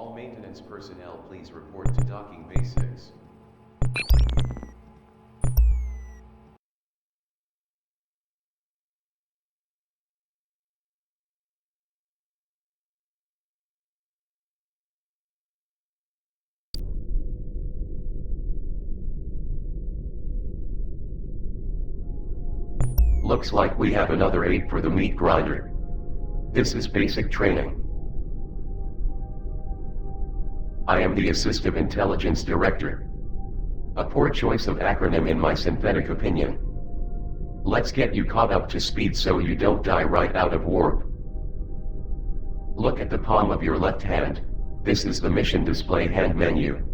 All maintenance personnel please report to docking basics. Looks like we have another ape for the meat grinder. This is basic training. I am the Assistive Intelligence Director. A poor choice of acronym in my synthetic opinion. Let's get you caught up to speed so you don't die right out of warp. Look at the palm of your left hand. This is the mission display hand menu.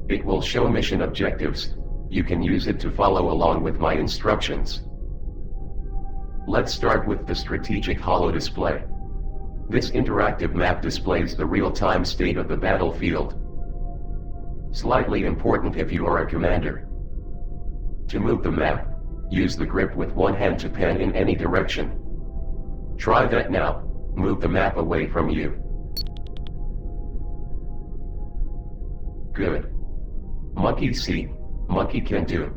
It will show mission objectives. You can use it to follow along with my instructions. Let's start with the strategic holo display. This interactive map displays the real-time state of the battlefield. Slightly important if you are a commander. To move the map, use the grip with one hand to pan in any direction. Try that now. Move the map away from you. Good. Monkey see, monkey can do.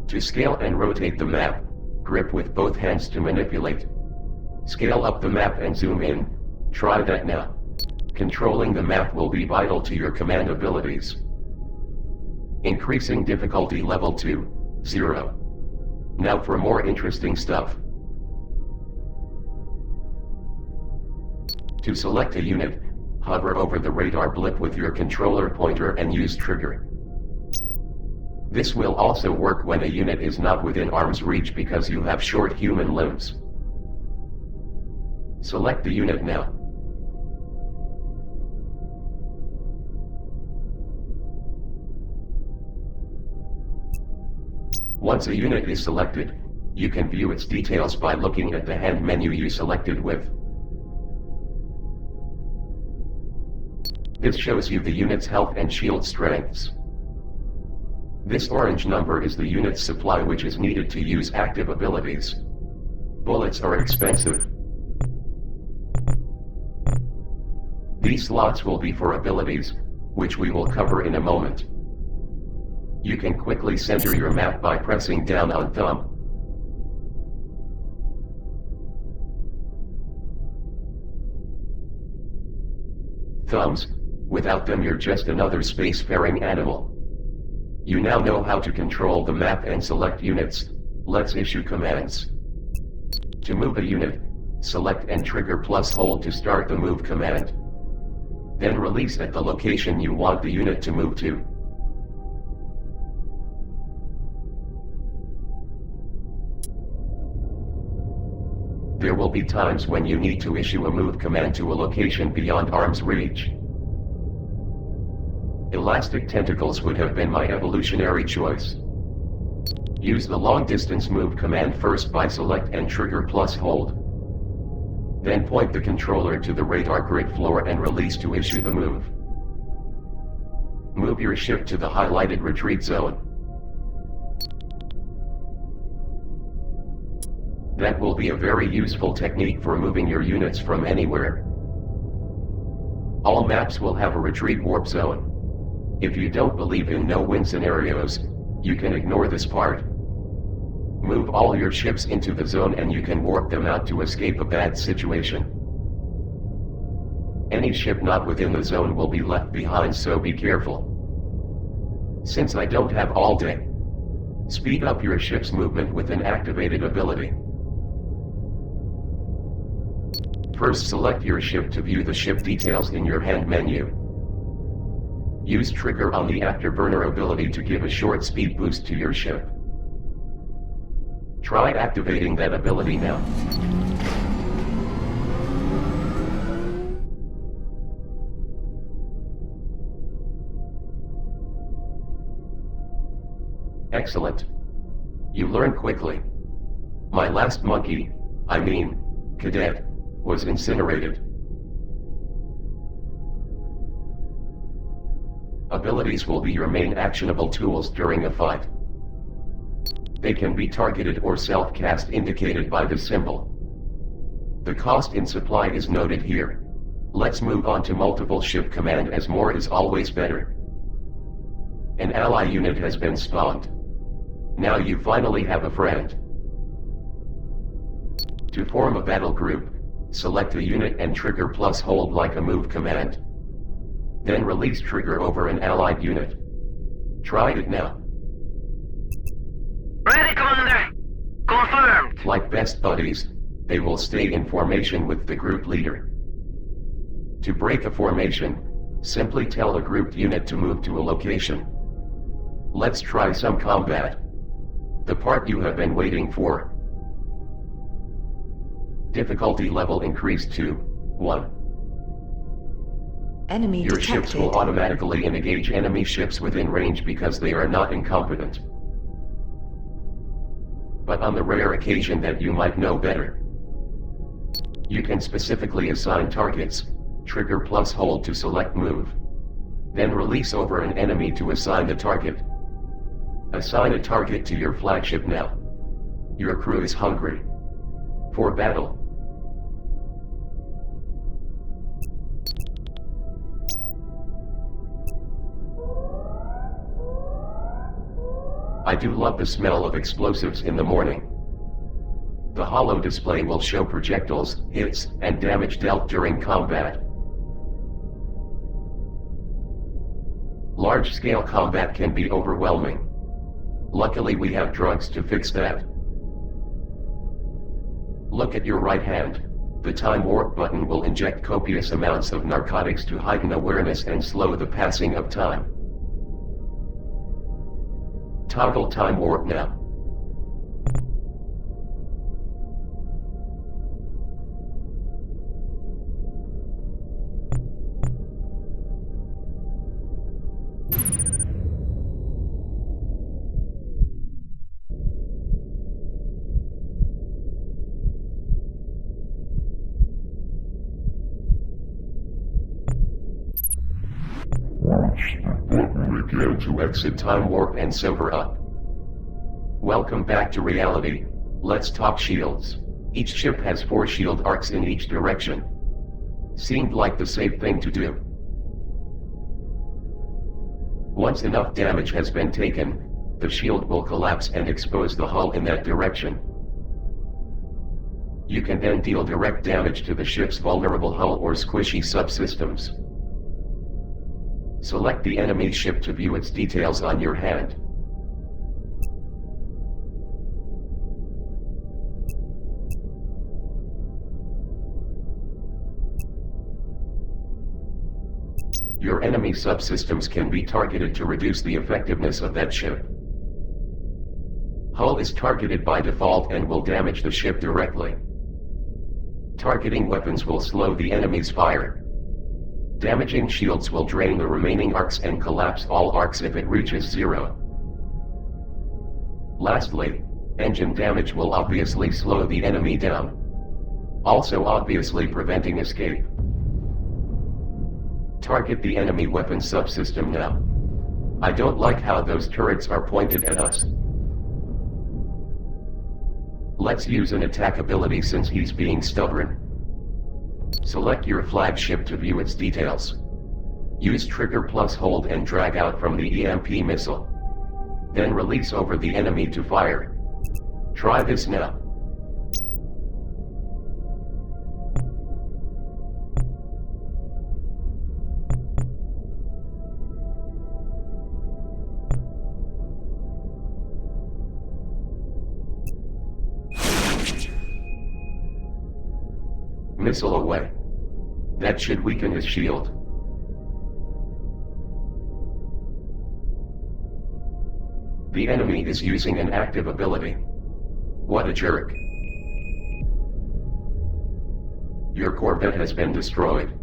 To scale and rotate the map, grip with both hands to manipulate. Scale up the map and zoom in. Try that now. Controlling the map will be vital to your command abilities. Increasing difficulty level to 0. Now for more interesting stuff. To select a unit, hover over the radar blip with your controller pointer and use trigger. This will also work when a unit is not within arm's reach because you have short human limbs. Select the unit now. Once a unit is selected, you can view its details by looking at the hand menu you selected with. This shows you the unit's health and shield strengths. This orange number is the unit's supply which is needed to use active abilities. Bullets are expensive. These slots will be for abilities, which we will cover in a moment. You can quickly center your map by pressing down on thumb. Thumbs, without them you're just another spacefaring animal. You now know how to control the map and select units. Let's issue commands. To move a unit, select and trigger plus hold to start the move command. Then release at the location you want the unit to move to. There will be times when you need to issue a move command to a location beyond arm's reach. Elastic tentacles would have been my evolutionary choice. Use the long distance move command first by select and trigger plus hold. Then point the controller to the radar grid floor and release to issue the move. Move your ship to the highlighted retreat zone. That will be a very useful technique for moving your units from anywhere. All maps will have a retreat warp zone. If you don't believe in no-win scenarios, you can ignore this part. Move all your ships into the zone and you can warp them out to escape a bad situation. Any ship not within the zone will be left behind, so be careful. Since I don't have all day, speed up your ship's movement with an activated ability. First select your ship to view the ship details in your hand menu. Use trigger on the afterburner ability to give a short speed boost to your ship. Try activating that ability now. Excellent. You learn quickly. My last monkey, cadet, was incinerated. Abilities will be your main actionable tools during a fight. They can be targeted or self-cast indicated by the symbol. The cost in supply is noted here. Let's move on to multiple ship command, as more is always better. An ally unit has been spawned. Now you finally have a friend. To form a battle group, select a unit and trigger plus hold like a move command. Then release trigger over an allied unit. Try it now. Ready, Commander! Confirmed! Like best buddies, they will stay in formation with the group leader. To break a formation, simply tell a grouped unit to move to a location. Let's try some combat. The part you have been waiting for. Difficulty level increased to 1. Enemy Your detected. ships will automatically engage enemy ships within range because they are not incompetent. But on the rare occasion that you might know better, you can specifically assign targets, trigger plus hold to select move. Then release over an enemy to assign the target. Assign a target to your flagship now. Your crew is hungry for battle. I do love the smell of explosives in the morning. The holo display will show projectiles, hits, and damage dealt during combat. Large-scale combat can be overwhelming. Luckily we have drugs to fix that. Look at your right hand. The time warp button will inject copious amounts of narcotics to heighten awareness and slow the passing of time. Toggle time warp now. Push the button again to exit time warp and sober up. Welcome back to reality. Let's talk shields. Each ship has 4 shield arcs in each direction. Seemed like the safe thing to do. Once enough damage has been taken, the shield will collapse and expose the hull in that direction. You can then deal direct damage to the ship's vulnerable hull or squishy subsystems. Select the enemy ship to view its details on your hand. Your enemy subsystems can be targeted to reduce the effectiveness of that ship. Hull is targeted by default and will damage the ship directly. Targeting weapons will slow the enemy's fire. Damaging shields will drain the remaining arcs and collapse all arcs if it reaches 0. Lastly, engine damage will obviously slow the enemy down, also obviously preventing escape. Target the enemy weapon subsystem now. I don't like how those turrets are pointed at us. Let's use an attack ability since he's being stubborn. Select your flagship to view its details. Use trigger plus hold and drag out from the EMP missile. Then release over the enemy to fire. Try this now. Missile away. That should weaken his shield. The enemy is using an active ability. What a jerk. Your Corvette has been destroyed.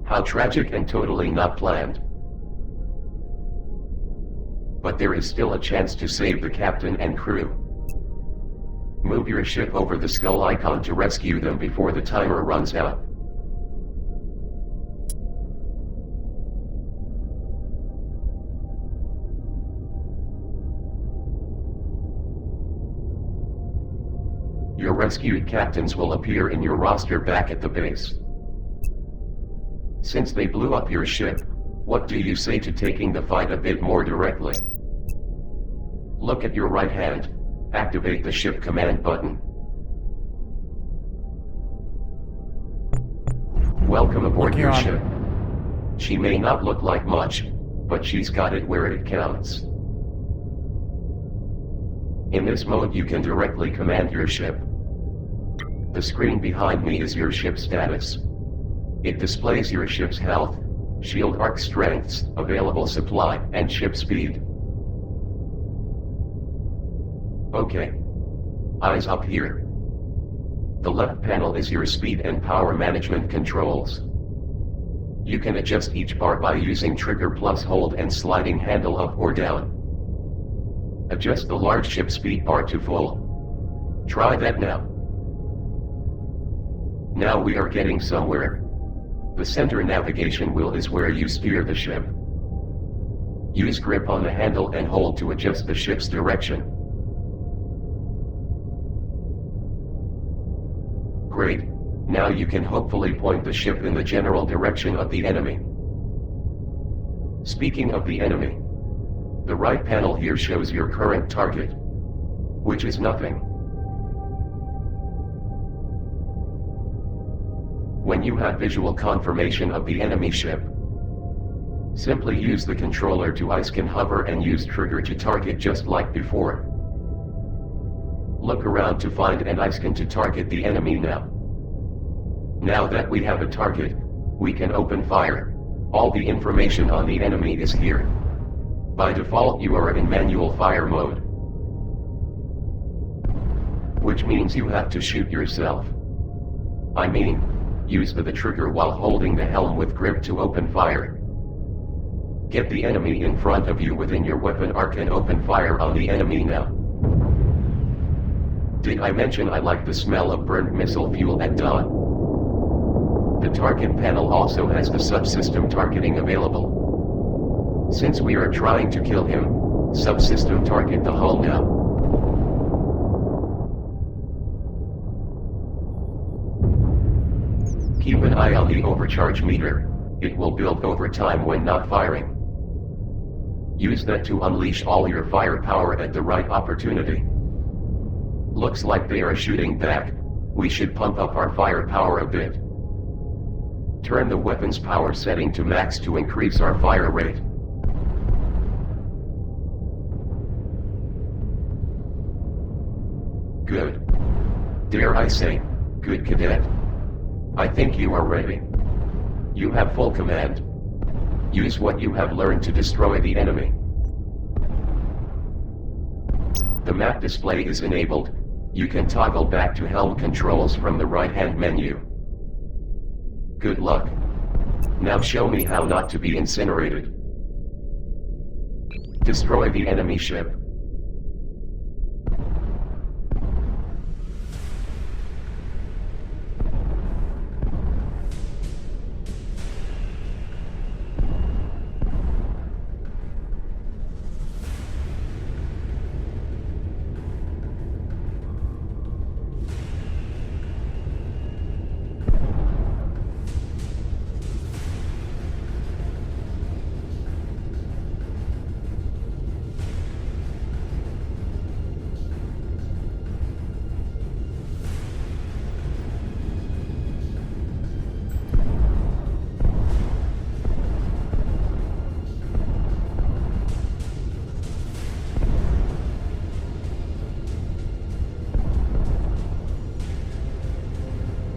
How tragic and totally not planned. But there is still a chance to save the captain and crew. Move your ship over the skull icon to rescue them before the timer runs out. Your rescued captains will appear in your roster back at the base. Since they blew up your ship, what do you say to taking the fight a bit more directly? Look at your right hand. Activate the ship command button. Welcome aboard Looking your on. ship. She may not look like much, but she's got it where it counts. In this mode you can directly command your ship. The screen behind me is your ship status. It displays your ship's health, shield arc strengths, available supply, and ship speed. Okay. Eyes up here. The left panel is your speed and power management controls. You can adjust each bar by using trigger plus hold and sliding handle up or down. Adjust the large ship speed bar to full. Try that now. Now we are getting somewhere. The center navigation wheel is where you steer the ship. Use grip on the handle and hold to adjust the ship's direction. Great. Now you can hopefully point the ship in the general direction of the enemy. Speaking of the enemy, the right panel here shows your current target, which is nothing. When you have visual confirmation of the enemy ship, simply use the controller to icon hover and use trigger to target just like before. Look around to find an icon to target the enemy now. Now that we have a target, we can open fire. All the information on the enemy is here. By default you are in manual fire mode, which means you have to shoot yourself. I mean, use the trigger while holding the helm with grip to open fire. Get the enemy in front of you within your weapon arc and open fire on the enemy now. Did I mention I like the smell of burnt missile fuel at dawn? The target panel also has the subsystem targeting available. Since we are trying to kill him, subsystem target the hull now. Keep an eye on the overcharge meter. It will build over time when not firing. Use that to unleash all your firepower at the right opportunity. Looks like they are shooting back. We should pump up our firepower a bit. Turn the weapon's power setting to max to increase our fire rate. Good. Dare I say, good cadet. I think you are ready. You have full command. Use what you have learned to destroy the enemy. The map display is enabled. You can toggle back to helm controls from the right-hand menu. Good luck. Now show me how not to be incinerated. Destroy the enemy ship.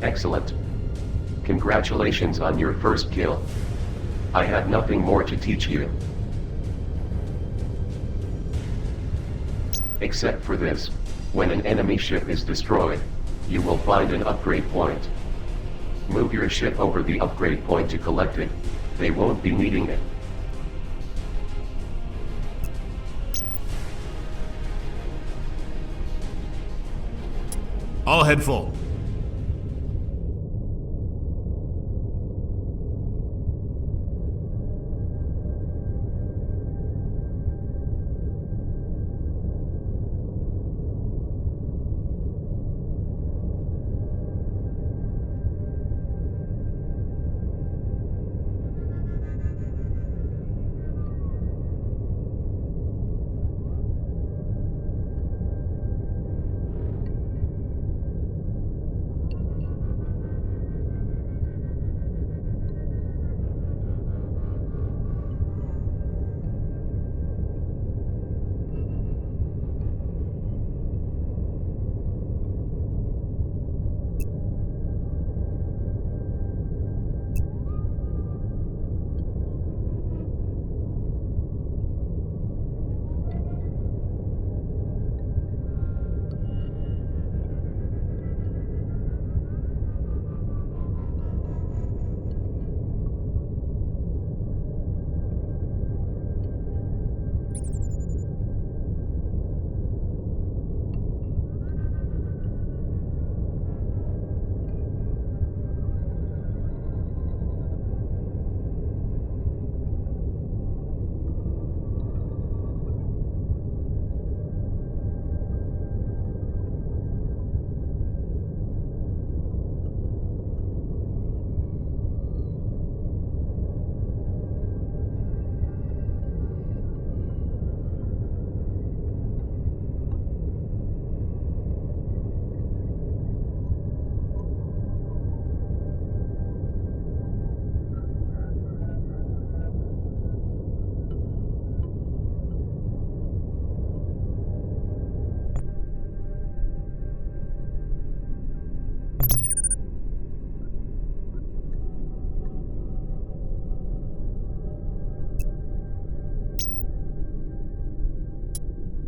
Excellent. Congratulations on your first kill. I have nothing more to teach you. Except for this, when an enemy ship is destroyed, you will find an upgrade point. Move your ship over the upgrade point to collect it. They won't be needing it. All head full.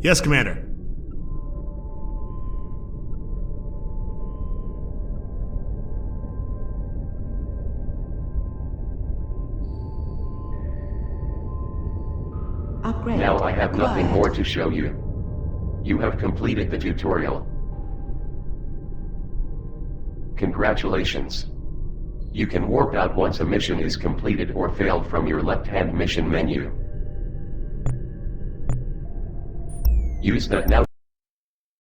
Yes, Commander. Upgrade Now I have nothing acquired. more to show you. You have completed the tutorial. Congratulations. You can warp out once a mission is completed or failed from your left-hand mission menu. Use that now.